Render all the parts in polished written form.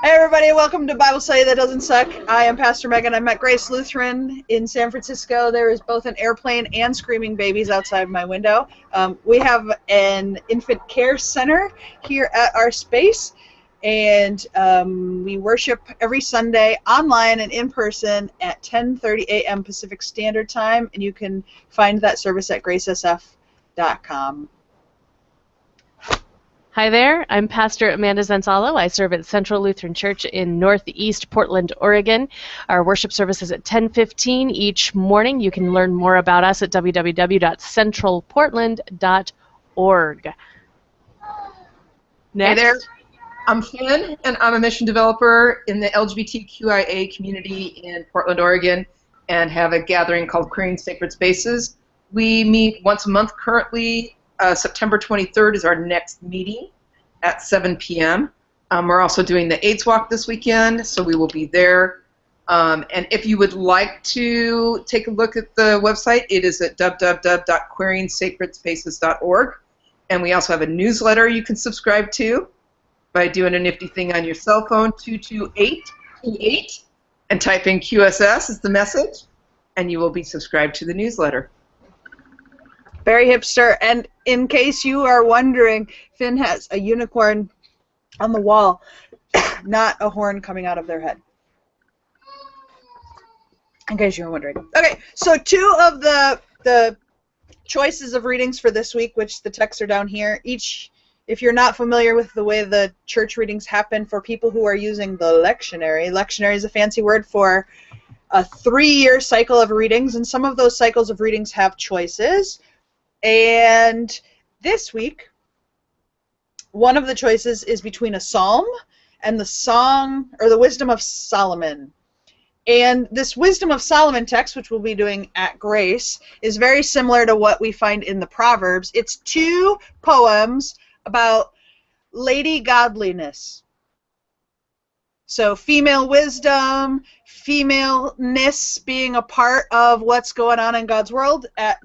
Hey everybody, welcome to Bible Study That Doesn't Suck. I am Pastor Megan. I'm at Grace Lutheran in San Francisco. There is both an airplane and screaming babies outside my window. We have an infant care center here at our space, and we worship every Sunday online and in person at 10:30 a.m. Pacific Standard Time, and you can find that service at gracesf.com. Hi there, I'm Pastor Amanda Zenzalo. I serve at Central Lutheran Church in Northeast Portland, Oregon. Our worship service is at 10:15 each morning. You can learn more about us at www.centralportland.org. Next. Hey there, I'm Finn, and I'm a mission developer in the LGBTQIA community in Portland, Oregon, and have a gathering called Queering Sacred Spaces. We meet once a month currently. September 23rd is our next meeting at 7 p.m. We're also doing the AIDS Walk this weekend, so we will be there. And if you would like to take a look at the website, it is at www.queeringsacredspaces.org. And we also have a newsletter you can subscribe to by doing a nifty thing on your cell phone, 22828, and type in QSS as the message, and you will be subscribed to the newsletter. Very hipster, and in case you are wondering, Finn has a unicorn on the wall, not a horn coming out of their head. In case you're wondering. Okay, so two of the choices of readings for this week, which the texts are down here, each, if you're not familiar with the way the church readings happen for people who are using the lectionary is a fancy word for a 3-year cycle of readings, and some of those cycles of readings have choices. And this week, one of the choices is between a psalm and the song, or the Wisdom of Solomon. And this Wisdom of Solomon text, which we'll be doing at Grace, is very similar to what we find in the Proverbs. It's 2 poems about lady godliness. So female wisdom, femaleness being a part of what's going on in God's world. At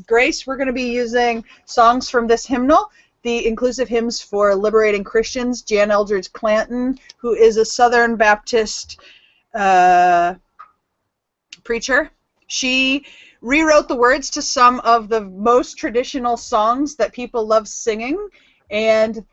Grace, we're going to be using songs from this hymnal, the Inclusive Hymns for Liberating Christians. Jan Eldridge Clanton, who is a Southern Baptist preacher, she rewrote the words to some of the most traditional songs that people love singing, and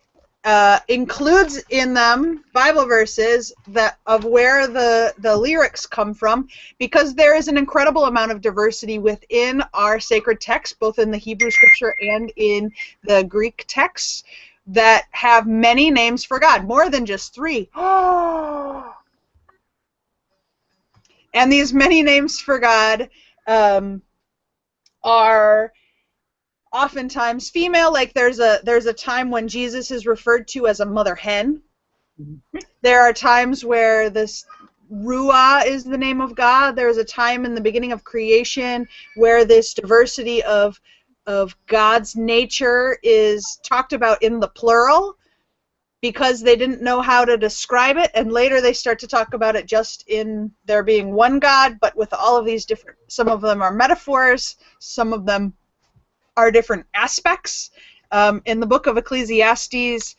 includes in them Bible verses that of where the lyrics come from, because there is an incredible amount of diversity within our sacred text, both in the Hebrew scripture and in the Greek texts, that have many names for God, more than just 3. And these many names for God are oftentimes female, like there's a time when Jesus is referred to as a mother hen. There are times where this Ruah is the name of God. There's a time in the beginning of creation where this diversity of God's nature is talked about in the plural because they didn't know how to describe it, and later they start to talk about it just in there being one God, but with all of these different, some of them are metaphors, some of them are different aspects. In the book of Ecclesiastes,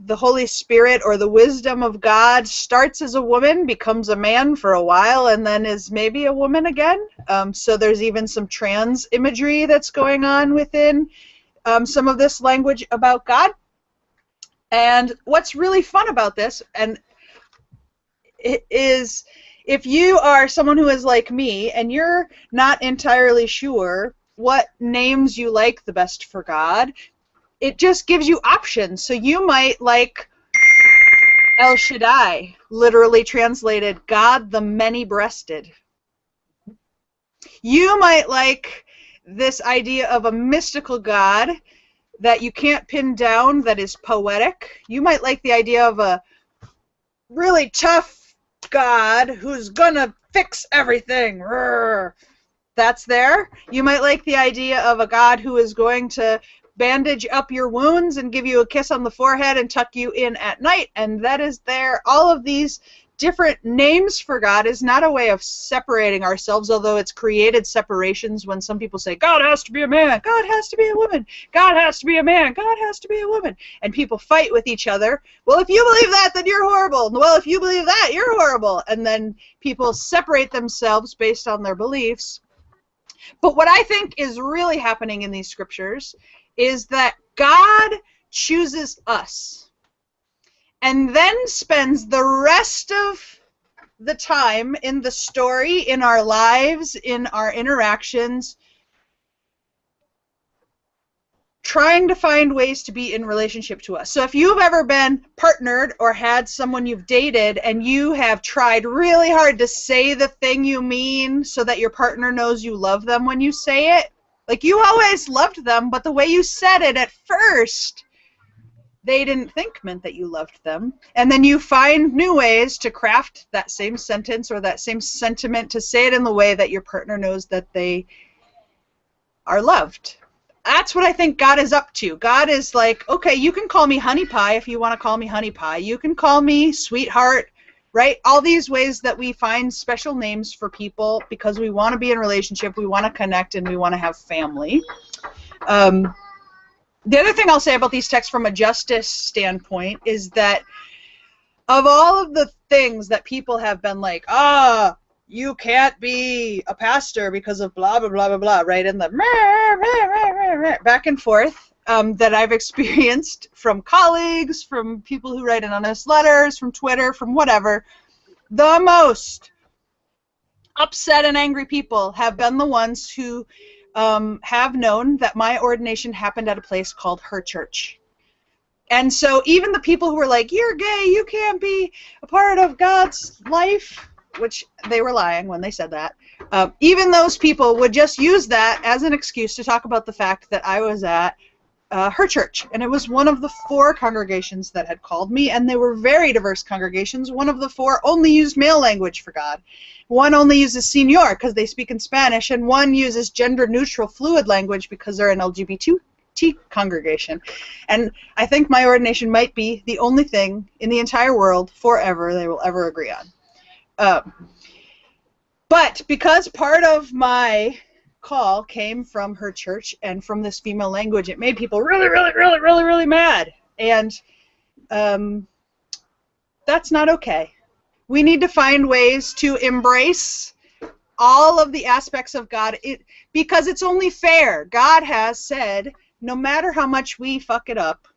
the Holy Spirit, or the wisdom of God, starts as a woman, becomes a man for a while, and then is maybe a woman again. So there's even some trans imagery that's going on within some of this language about God. And what's really fun about this, and it is, if you are someone who is like me and you're not entirely sure what names you like the best for God, it just gives you options. So you might like El Shaddai, literally translated God the Many-Breasted. You might like this idea of a mystical God that you can't pin down, that is poetic. You might like the idea of a really tough God who's gonna fix everything. That's there. You might like the idea of a God who is going to bandage up your wounds and give you a kiss on the forehead and tuck you in at night, and that is there. All of these different names for God is not a way of separating ourselves, although it's created separations when some people say, God has to be a man, God has to be a woman, God has to be a man, God has to be a woman. And people fight with each other. Well, if you believe that, then you're horrible. Well, if you believe that, you're horrible. And then people separate themselves based on their beliefs. But what I think is really happening in these scriptures is that God chooses us and then spends the rest of the time in the story, in our lives, in our interactions, trying to find ways to be in relationship to us. So if you've ever been partnered or had someone you've dated and you have tried really hard to say the thing you mean so that your partner knows you love them when you say it, like you always loved them, but the way you said it at first, they didn't think meant that you loved them. And then you find new ways to craft that same sentence or that same sentiment to say it in the way that your partner knows that they are loved. That's what I think God is up to. God is like, okay, you can call me honey pie if you want to call me honey pie. You can call me sweetheart, right? All these ways that we find special names for people because we want to be in a relationship, we want to connect, and we want to have family. The other thing I'll say about these texts from a justice standpoint is that of all of the things that people have been like, you can't be a pastor because of blah, blah, blah, blah, blah, right, and the back and forth that I've experienced from colleagues, from people who write anonymous letters, from Twitter, from whatever, the most upset and angry people have been the ones who have known that my ordination happened at a place called Her Church. And so even the people who were like, you're gay, you can't be a part of God's life, which they were lying when they said that, even those people would just use that as an excuse to talk about the fact that I was at Her Church. And it was one of the 4 congregations that had called me, and they were very diverse congregations. One of the 4 only used male language for God. One only uses señor because they speak in Spanish, and one uses gender-neutral fluid language because they're an LGBT congregation. And I think my ordination might be the only thing in the entire world forever they will ever agree on. But because part of my call came from Her Church and from this female language, it made people really, really, really, really, really mad. And that's not okay. We need to find ways to embrace all of the aspects of God because it's only fair. God has said, no matter how much we fuck it up,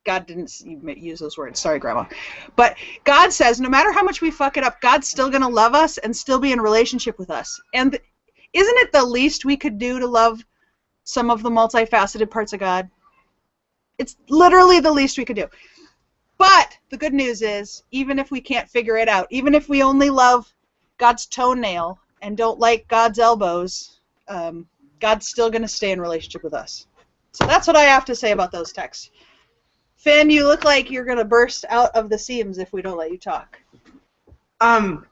God didn't use those words, sorry, Grandma, but God says no matter how much we fuck it up, God's still going to love us and still be in relationship with us. And isn't it the least we could do to love some of the multifaceted parts of God? It's literally the least we could do. But the good news is, even if we can't figure it out, even if we only love God's toenail and don't like God's elbows, God's still going to stay in relationship with us. So that's what I have to say about those texts. Finn, you look like you're going to burst out of the seams if we don't let you talk. No,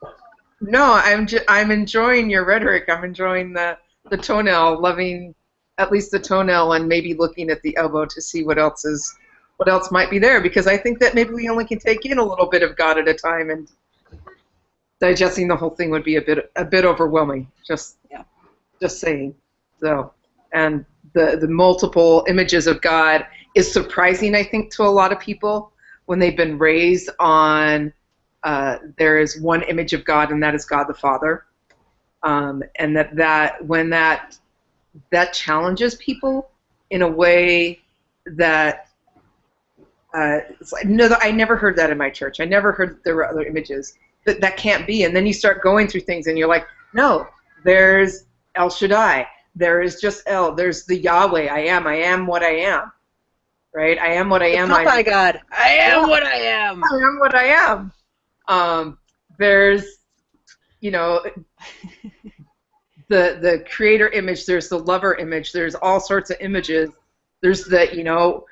I'm enjoying your rhetoric. I'm enjoying the toenail, loving at least the toenail, and maybe looking at the elbow to see what else might be there, because I think that maybe we only can take in a little bit of God at a time, and digesting the whole thing would be a bit overwhelming. Just saying. So, and the multiple images of God is surprising, I think, to a lot of people when they've been raised on there is one image of God, and that is God the Father, and that when that challenges people in a way that it's like, no, I never heard that in my church. I never heard that there were other images. That can't be. And then you start going through things, and you're like, no, there's El Shaddai. There is just El. There's the Yahweh. I am what I am. Right? I am what I am. My God. I am what I am. I am what I am. There's, the creator image. There's the lover image. There's all sorts of images. There's the,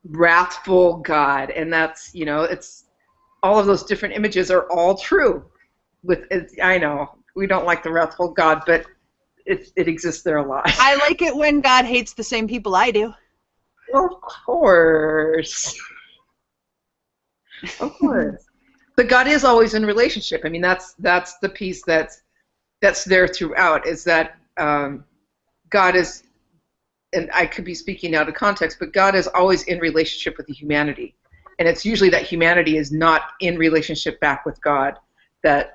wrathful God, and that's, it's all of those different images are all true. I know we don't like the wrathful God, but it exists there a lot. I like it when God hates the same people I do. Of course. Of course. But God is always in relationship. I mean, that's the piece that's there throughout, is that God is, and I could be speaking out of context, but God is always in relationship with the humanity. And it's usually that humanity is not in relationship back with God that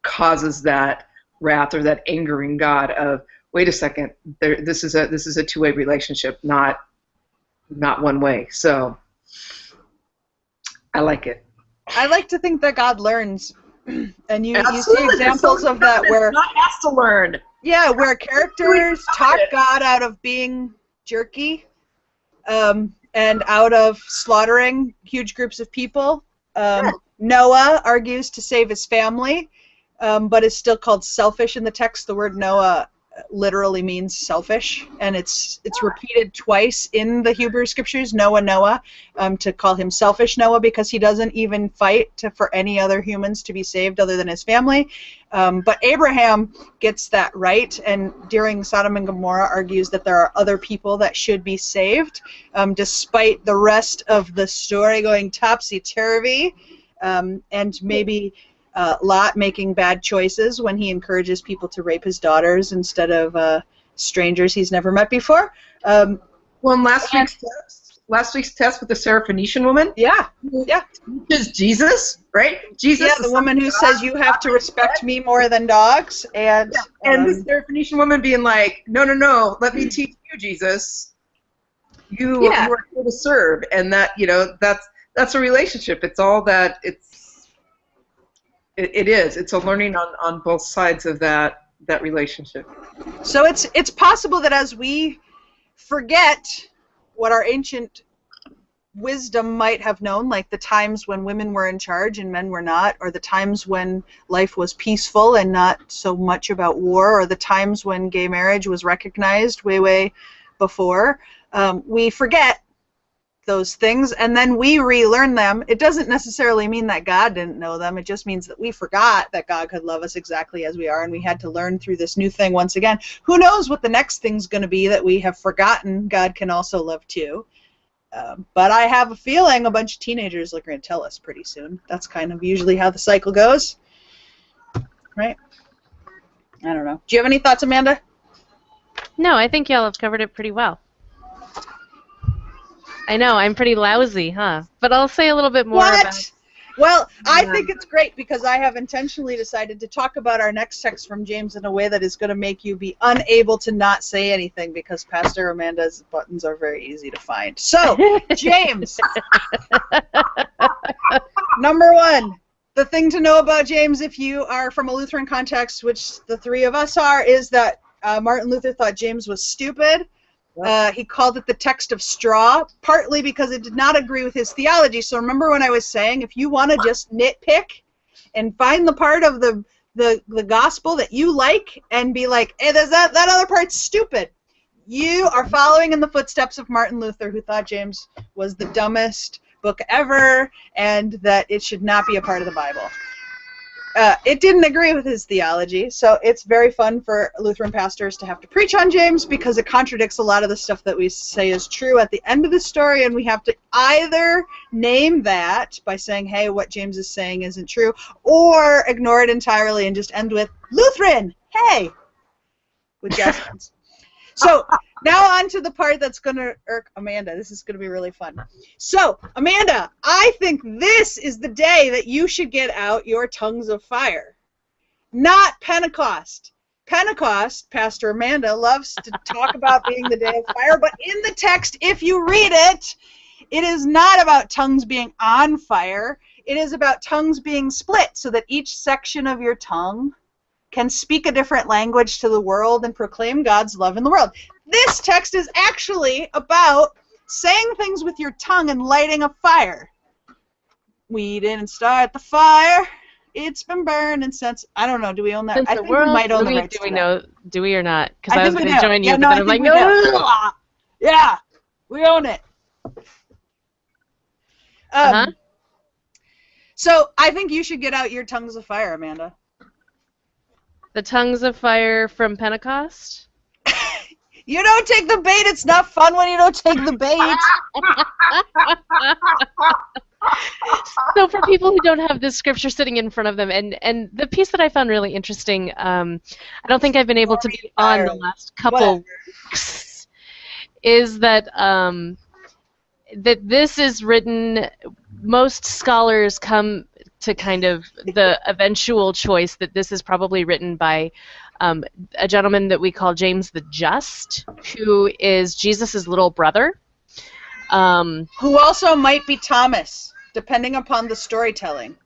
causes that wrath or that anger in God of, wait a second, this is a two-way relationship, not one way. So I like it. I like to think that God learns, and you see Absolutely. examples of that where God has to learn. Yeah, where characters talk God out of being jerky, and out of slaughtering huge groups of people. Noah argues to save his family, but is still called selfish in the text. The word Noah literally means selfish, and it's repeated twice in the Hebrew scriptures, Noah, to call him selfish Noah, because he doesn't even fight for any other humans to be saved other than his family. But Abraham gets that right, and during Sodom and Gomorrah argues that there are other people that should be saved, despite the rest of the story going topsy-turvy, and maybe Lot making bad choices when he encourages people to rape his daughters instead of strangers he's never met before. Well, in last week's test with the Syrophoenician woman, yeah, is Jesus, right? Jesus, yeah, the woman who says you have to respect me more than dogs, and the Syrophoenician woman being like, no, let me teach you, Jesus. You are here to serve, and that that's a relationship. It's all that It is. It's a learning on both sides of that relationship. So it's possible that as we forget what our ancient wisdom might have known, like the times when women were in charge and men were not, or the times when life was peaceful and not so much about war, or the times when gay marriage was recognized way before, we forget those things, and then we relearn them. It doesn't necessarily mean that God didn't know them. It just means that we forgot that God could love us exactly as we are, and we had to learn through this new thing once again. Who knows what the next thing's going to be that we have forgotten God can also love too. But I have a feeling a bunch of teenagers are going to tell us pretty soon. That's kind of usually how the cycle goes. Right? I don't know. Do you have any thoughts, Amanda? No, I think y'all have covered it pretty well. I know, I'm pretty lousy, huh? But I'll say a little bit more about... Well, I think it's great because I have intentionally decided to talk about our next text from James in a way that is going to make you be unable to not say anything, because Pastor Amanda's buttons are very easy to find. So, James. Number one, the thing to know about James, if you are from a Lutheran context, which the three of us are, is that Martin Luther thought James was stupid. He called it the text of straw, partly because it did not agree with his theology. So remember when I was saying, if you want to just nitpick and find the part of the gospel that you like and be like, hey, that other part's stupid, you are following in the footsteps of Martin Luther, who thought James was the dumbest book ever and that it should not be a part of the Bible. It didn't agree with his theology, so it's very fun for Lutheran pastors to have to preach on James because it contradicts a lot of the stuff that we say is true at the end of the story, and we have to either name that by saying, hey, what James is saying isn't true, or ignore it entirely and just end with, Lutheran, hey, with jazz hands. So now on to the part that's going to irk Amanda. This is going to be really fun. So, Amanda, I think this is the day that you should get out your tongues of fire. Not Pentecost. Pentecost, Pastor Amanda loves to talk about being the day of fire, but in the text, if you read it, it is not about tongues being on fire. It is about tongues being split so that each section of your tongue can speak a different language to the world and proclaim God's love in the world. This text is actually about saying things with your tongue and lighting a fire. We didn't start the fire. It's been burning since, I don't know, do we own that? I think we might own the rights to that. Do we or not? Because I was going to join you, yeah, but then I'm like, no. Yeah, we own it. So I think you should get out your tongues of fire, Amanda. The tongues of fire from Pentecost? You don't take the bait. It's not fun when you don't take the bait. So for people who don't have this scripture sitting in front of them, and the piece that I found really interesting, I don't think I've been able to be on the last couple weeks, is that that this is written, most scholars come to kind of the eventual choice that this is probably written by a gentleman that we call James the Just, who is Jesus' little brother. Who also might be Thomas, depending upon the storytelling.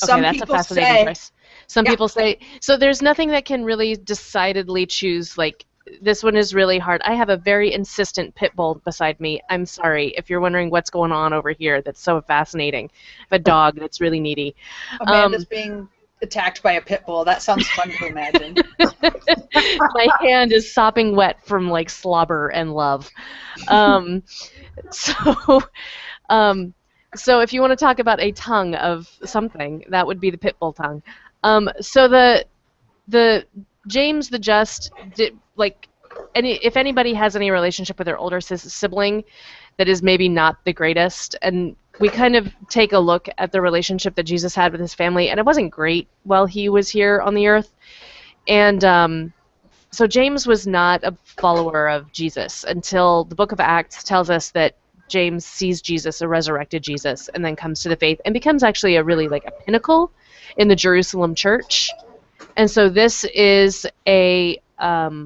Okay, that's a fascinating choice. Some people say, so there's nothing that can really decidedly choose, like, this one is really hard. I have a very insistent pit bull beside me. I'm sorry if you're wondering what's going on over here. That's so fascinating. I have a dog that's really needy. Amanda's being attacked by a pit bull. That sounds fun to imagine. My hand is sopping wet from, like, slobber and love. So if you want to talk about a tongue of something, that would be the pit bull tongue. So the James the Just did, like, if anybody has any relationship with their older sibling that is maybe not the greatest, and we kind of take a look at the relationship that Jesus had with his family, and it wasn't great while he was here on the earth. And so James was not a follower of Jesus until the book of Acts tells us that James sees Jesus, a resurrected Jesus, and then comes to the faith and becomes actually a really, like, a pinnacle in the Jerusalem church. And so this is a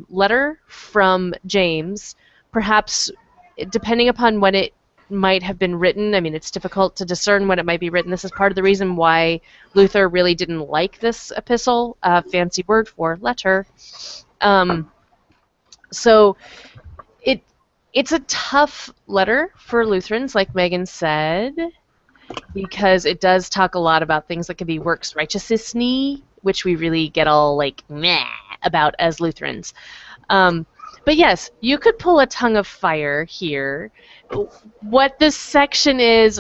letter from James, perhaps depending upon when it might have been written. I mean, it's difficult to discern when it might be written. This is part of the reason why Luther really didn't like this epistle, a fancy word for letter. So it's a tough letter for Lutherans, like Megan said, because it does talk a lot about things that can be works righteousness-y, which we really get all, like, meh about as Lutherans. But yes, you could pull a tongue of fire here. What this section is,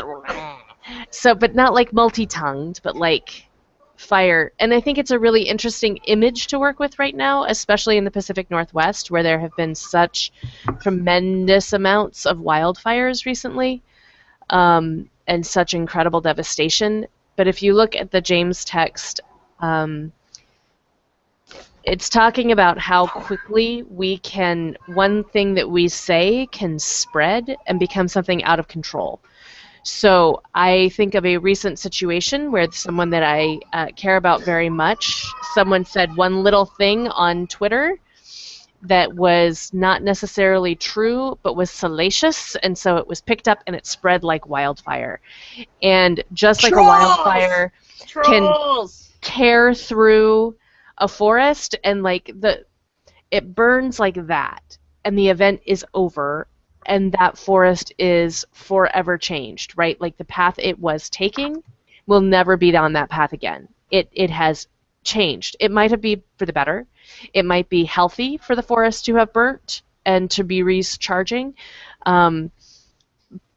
so, but not like multi-tongued, but like fire. And I think it's a really interesting image to work with right now, especially in the Pacific Northwest, where there have been such tremendous amounts of wildfires recently, and such incredible devastation. But if you look at the James text, it's talking about how quickly one thing that we say can spread and become something out of control. So I think of a recent situation where someone that I care about very much, someone said one little thing on Twitter that was not necessarily true, but was salacious, and so it was picked up and it spread like wildfire. And just like a wildfire can tear through a forest, and like it burns like that, and the event is over, and that forest is forever changed, right? Like the path it was taking will never be on that path again. It has changed. It might have been for the better. It might be healthy for the forest to have burnt and to be recharging.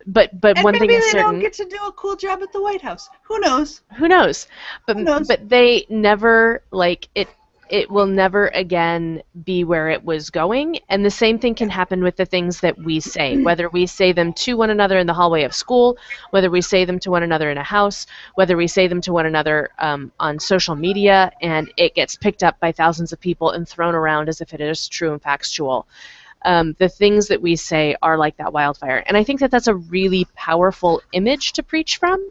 But and one thing is certain. Maybe they don't get to do a cool job at the White House. Who knows? Who knows? But they never, like, it will never again be where it was going. And the same thing can happen with the things that we say, whether we say them to one another in the hallway of school, whether we say them to one another in a house, whether we say them to one another on social media, and it gets picked up by thousands of people and thrown around as if it is true and factual. The things that we say are like that wildfire. And I think that that's a really powerful image to preach from.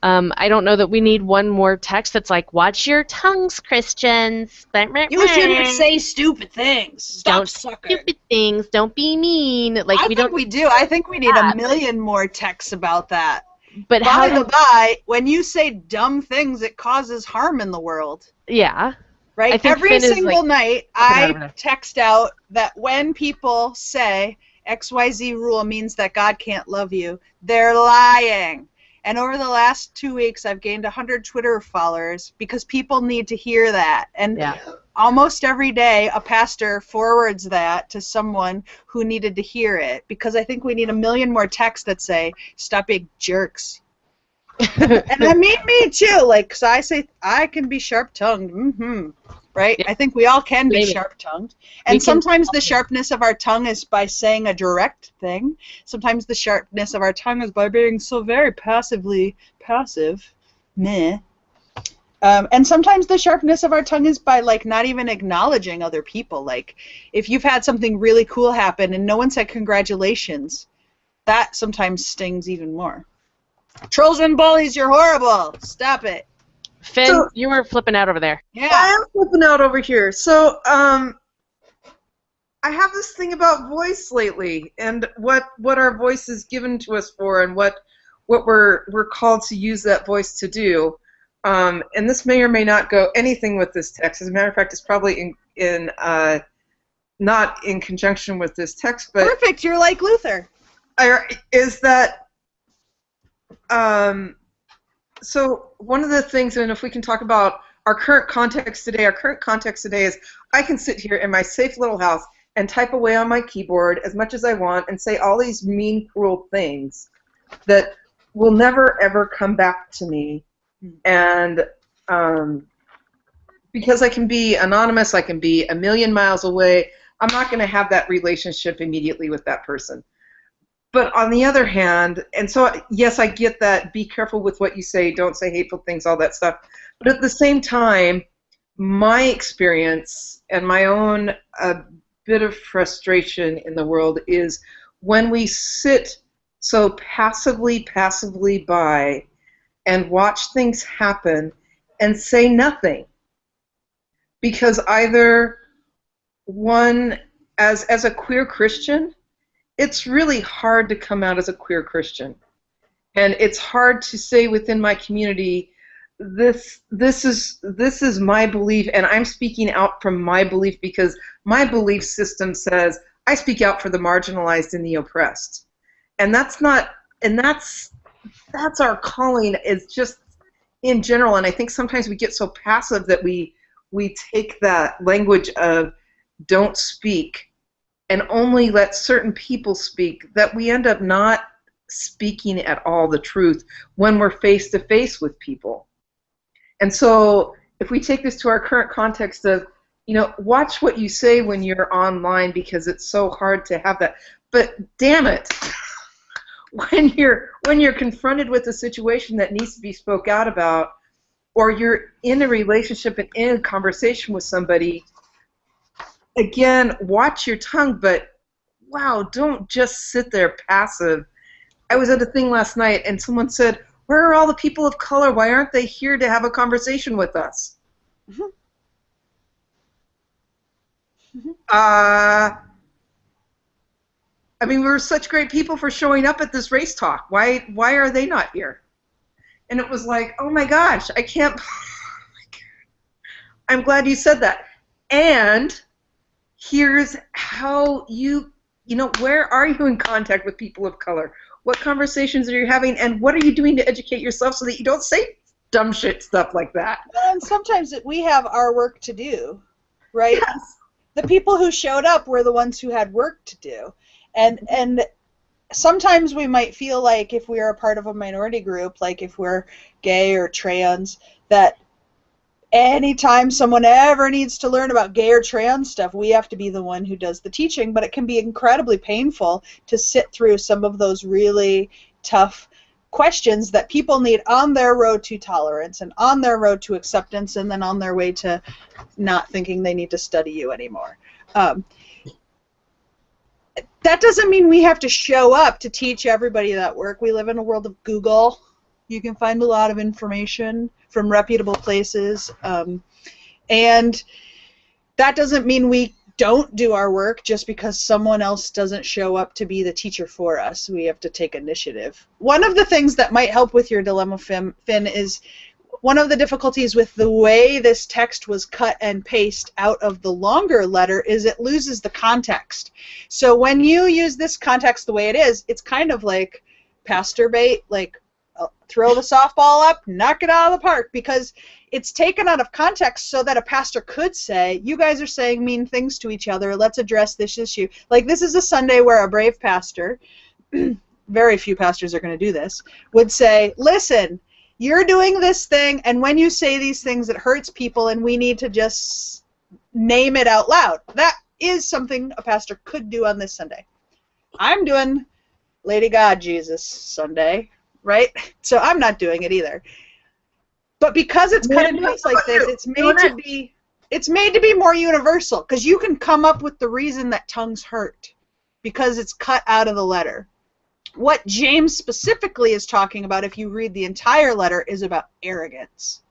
I don't know that we need one more text that's like, watch your tongues, Christians. You shouldn't say stupid things. Stop sucking. Stupid things. Don't be mean. Like, I think we do. I think we need a million more texts about that. But by the by, when you say dumb things, it causes harm in the world. Yeah. Right? Every single night, I text out that when people say XYZ rule means that God can't love you, they're lying. And over the last 2 weeks, I've gained 100 Twitter followers because people need to hear that. And almost every day, a pastor forwards that to someone who needed to hear it, because I think we need a million more texts that say, stop being jerks. And I mean me too, like, because I say I can be sharp-tongued. right? Yeah. I think we all can be Blame it. sharp-tongued. And sometimes the sharpness of our tongue is by saying a direct thing. Sometimes the sharpness of our tongue is by being so very passively passive. Meh. And sometimes the sharpness of our tongue is by, like, not even acknowledging other people. Like, if you've had something really cool happen and no one said congratulations, that sometimes stings even more. Trolls and bullies, you're horrible. Stop it. Finn, So- you were flipping out over there. Yeah. I am flipping out over here. So, I have this thing about voice lately, and what our voice is given to us for, and what we're called to use that voice to do. And this may or may not go anything with this text. As a matter of fact, it's probably in not in conjunction with this text, but Perfect. You're like Luther. is that so one of the things, and if we can talk about our current context today is I can sit here in my safe little house and type away on my keyboard as much as I want and say all these mean, cruel things that will never, ever come back to me. And because I can be anonymous, I can be a million miles away, I'm not going to have that relationship immediately with that person. But on the other hand, and so, yes, I get that, be careful with what you say, don't say hateful things, all that stuff. But at the same time, my experience and my own bit of frustration in the world is when we sit so passively by and watch things happen and say nothing. Because either one, as a queer Christian, it's really hard to come out as a queer Christian. And it's hard to say within my community, this is my belief, and I'm speaking out from my belief because my belief system says I speak out for the marginalized and the oppressed. And that's our calling, is just in general. And I think sometimes we get so passive that we take that language of don't speak and only let certain people speak, that we end up not speaking at all the truth when we're face to face with people. And so if we take this to our current context of, watch what you say when you're online, because it's so hard to have that. But damn it, when you're confronted with a situation that needs to be spoke out about, or you're in a relationship and in a conversation with somebody, again, watch your tongue, but wow, don't just sit there passive. I was at a thing last night and someone said, where are all the people of color? Why aren't they here to have a conversation with us? Mm-hmm. I mean, we're such great people for showing up at this race talk. Why are they not here? And it was like, oh my gosh, I can't. I'm glad you said that. And here's how where are you in contact with people of color? What conversations are you having, and what are you doing to educate yourself so that you don't say dumb shit stuff like that? Well, and sometimes we have our work to do, right? Yes. The people who showed up were the ones who had work to do. And sometimes we might feel like if we are a part of a minority group, like if we're gay or trans, that anytime someone ever needs to learn about gay or trans stuff, we have to be the one who does the teaching. But it can be incredibly painful to sit through some of those really tough questions that people need on their road to tolerance and on their road to acceptance, and then on their way to not thinking they need to study you anymore. That doesn't mean we have to show up to teach everybody that work. We live in a world of Google. You can find a lot of information from reputable places. And that doesn't mean we don't do our work just because someone else doesn't show up to be the teacher for us. We have to take initiative. One of the things that might help with your dilemma, Finn, is one of the difficulties with the way this text was cut and paste out of the longer letter is it loses the context. So when you use this context the way it is, it's kind of like pastor bait, like throw the softball up, knock it out of the park, because it's taken out of context so that a pastor could say, you guys are saying mean things to each other, let's address this issue. Like, this is a Sunday where a brave pastor, very few pastors are going to do this, would say, listen, you're doing this thing, and when you say these things, it hurts people, and we need to just name it out loud. That is something a pastor could do on this Sunday. I'm doing Lady God Jesus Sunday, right? So I'm not doing it either. But because it's cut in place like this, it's made to be more universal, because you can come up with the reason that tongues hurt because it's cut out of the letter. What James specifically is talking about, if you read the entire letter, is about arrogance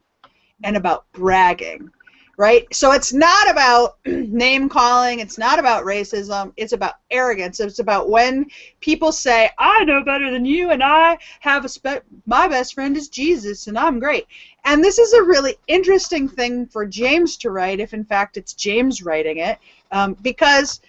and about bragging, right? So it's not about name calling, it's not about racism, it's about arrogance. It's about when people say, I know better than you, and I have my best friend is Jesus, and I'm great. And this is a really interesting thing for James to write, if in fact it's James writing it, because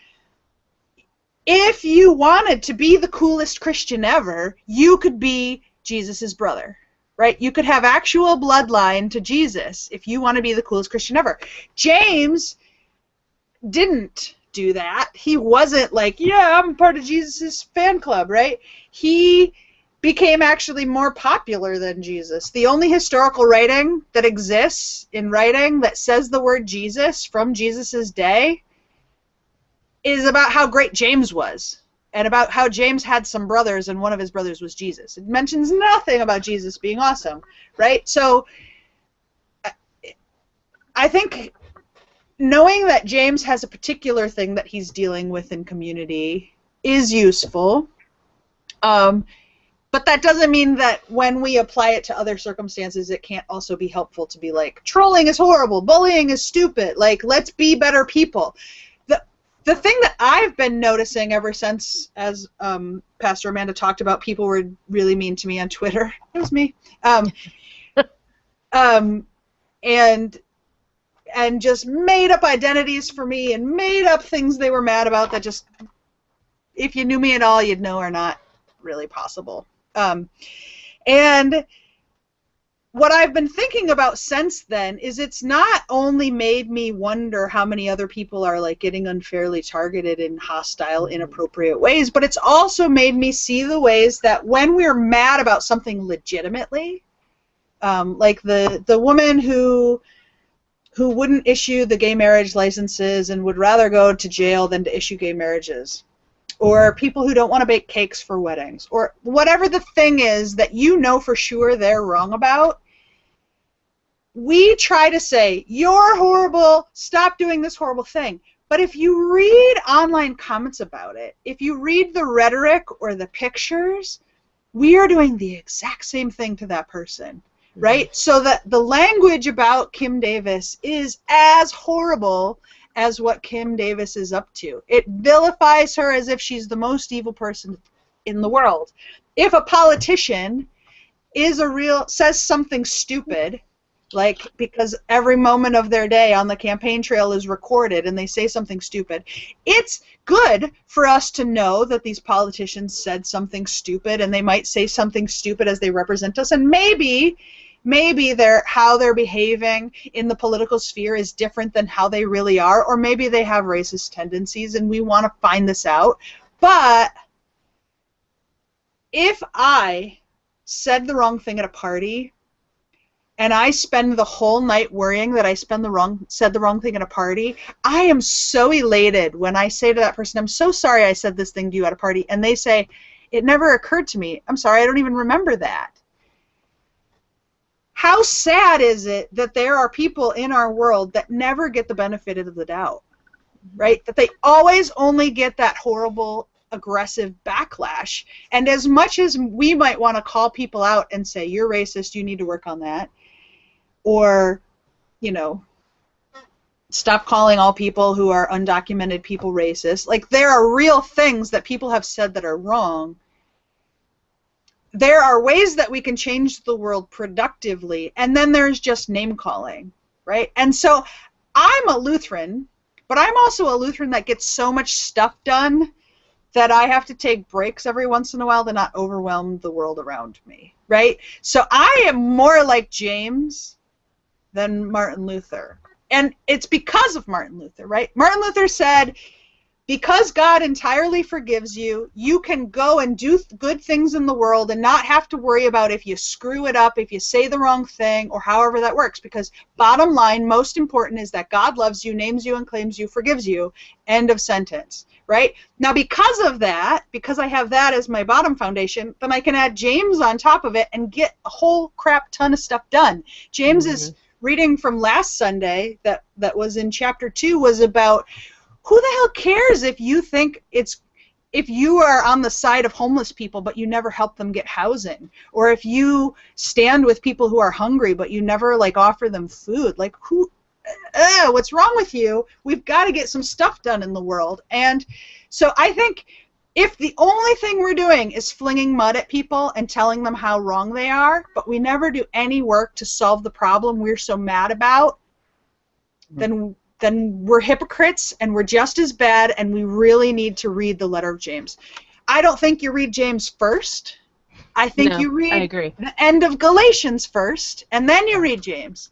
if you wanted to be the coolest Christian ever, you could be Jesus's brother. Right? You could have actual bloodline to Jesus if you want to be the coolest Christian ever. James didn't do that. He wasn't like, yeah, I'm part of Jesus' fan club, right? He became actually more popular than Jesus. The only historical writing that exists in writing that says the word Jesus from Jesus' day is about how great James was, and about how James had some brothers, and one of his brothers was Jesus. It mentions nothing about Jesus being awesome, right? So I think knowing that James has a particular thing that he's dealing with in community is useful, but that doesn't mean that when we apply it to other circumstances, it can't also be helpful to be like, trolling is horrible, bullying is stupid, like, let's be better people. The thing that I've been noticing ever since, as Pastor Amanda talked about, people were really mean to me on Twitter. It was me. And just made up identities for me and made up things they were mad about that just, if you knew me at all, you'd know are not really possible. And what I've been thinking about since then is it's not only made me wonder how many other people are like getting unfairly targeted in hostile, inappropriate ways, but it's also made me see the ways that when we're mad about something legitimately, like the woman who wouldn't issue the gay marriage licenses and would rather go to jail than to issue gay marriages, or people who don't want to bake cakes for weddings, or whatever the thing is that you know for sure they're wrong about, we try to say, you're horrible, stop doing this horrible thing. But if you read online comments about it, if you read the rhetoric or the pictures, we are doing the exact same thing to that person, right? So that the language about Kim Davis is as horrible as what Kim Davis is up to. It vilifies her as if she's the most evil person in the world. If a politician says something stupid, like, because every moment of their day on the campaign trail is recorded and they say something stupid, it's good for us to know that these politicians said something stupid, and they might say something stupid as they represent us, and maybe how they're behaving in the political sphere is different than how they really are, or maybe they have racist tendencies and we want to find this out. But if I said the wrong thing at a party, and I spend the whole night worrying that I said the wrong thing at a party, I am so elated when I say to that person, I'm so sorry I said this thing to you at a party, and they say, it never occurred to me. I'm sorry, I don't even remember that. How sad is it that there are people in our world that never get the benefit of the doubt, right? That they always only get that horrible, aggressive backlash. And as much as we might want to call people out and say, you're racist, you need to work on that, or, you know, stop calling all people who are undocumented people racist. Like, there are real things that people have said that are wrong. There are ways that we can change the world productively, and then there's just name-calling, right? And so I'm a Lutheran, but I'm also a Lutheran that gets so much stuff done that I have to take breaks every once in a while to not overwhelm the world around me, right? So I am more like James than Martin Luther. And it's because of Martin Luther, right? Martin Luther said, because God entirely forgives you, you can go and do good things in the world and not have to worry about if you screw it up, if you say the wrong thing, or however that works. Because bottom line, most important is that God loves you, names you and claims you, forgives you. End of sentence. Right? Now, because of that, because I have that as my bottom foundation, then I can add James on top of it and get a whole crap ton of stuff done. James is reading from last Sunday that was in chapter 2 was about who the hell cares if you think if you are on the side of homeless people but you never help them get housing, or if you stand with people who are hungry but you never like offer them food. Like what's wrong with you? We've got to get some stuff done in the world. And so I think if the only thing we're doing is flinging mud at people and telling them how wrong they are, but we never do any work to solve the problem we're so mad about, then we're hypocrites and we're just as bad, and we really need to read the letter of James. I don't think you read James first. I think you read the end of Galatians first, and then you read James.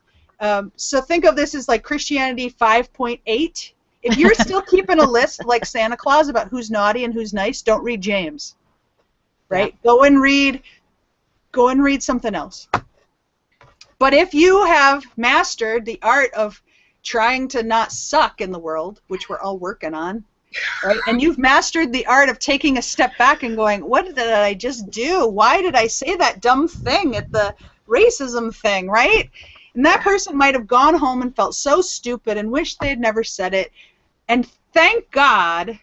So think of this as like Christianity 5.8. If you're still keeping a list like Santa Claus about who's naughty and who's nice, don't read James. Right? Yeah. Go and read something else. But if you have mastered the art of trying to not suck in the world, which we're all working on, right? And you've mastered the art of taking a step back and going, what did I just do? Why did I say that dumb thing at the racism thing, right? And that person might have gone home and felt so stupid and wished they had never said it. And thank God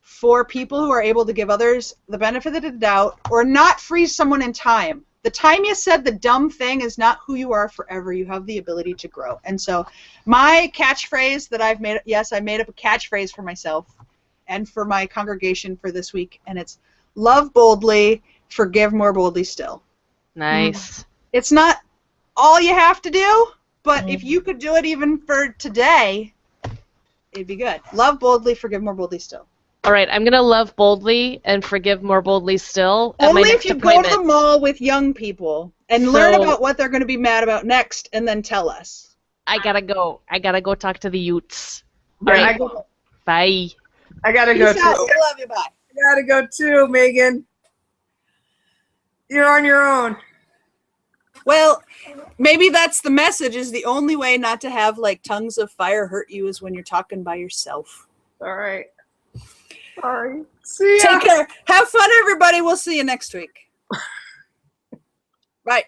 for people who are able to give others the benefit of the doubt or not freeze someone in time. The time you said the dumb thing is not who you are forever. You have the ability to grow. And so my catchphrase that I've made, yes, I made up a catchphrase for myself and for my congregation for this week, and it's love boldly, forgive more boldly still. Nice. It's not all you have to do, but if you could do it even for today, it'd be good. Love boldly, forgive more boldly still. All right, I'm going to love boldly and forgive more boldly still at Only my next if you appointment. go to the mall with young people and learn about what they're going to be mad about next and then tell us. I got to go. I got to go talk to the Utes. Yeah, all right, bye. I got to go too. I love you, bye. I got to go too, Megan. You're on your own. Well, maybe that's the message, is the only way not to have like tongues of fire hurt you is when you're talking by yourself. All right. Sorry. See ya. Take care. Have fun, everybody. We'll see you next week. Bye.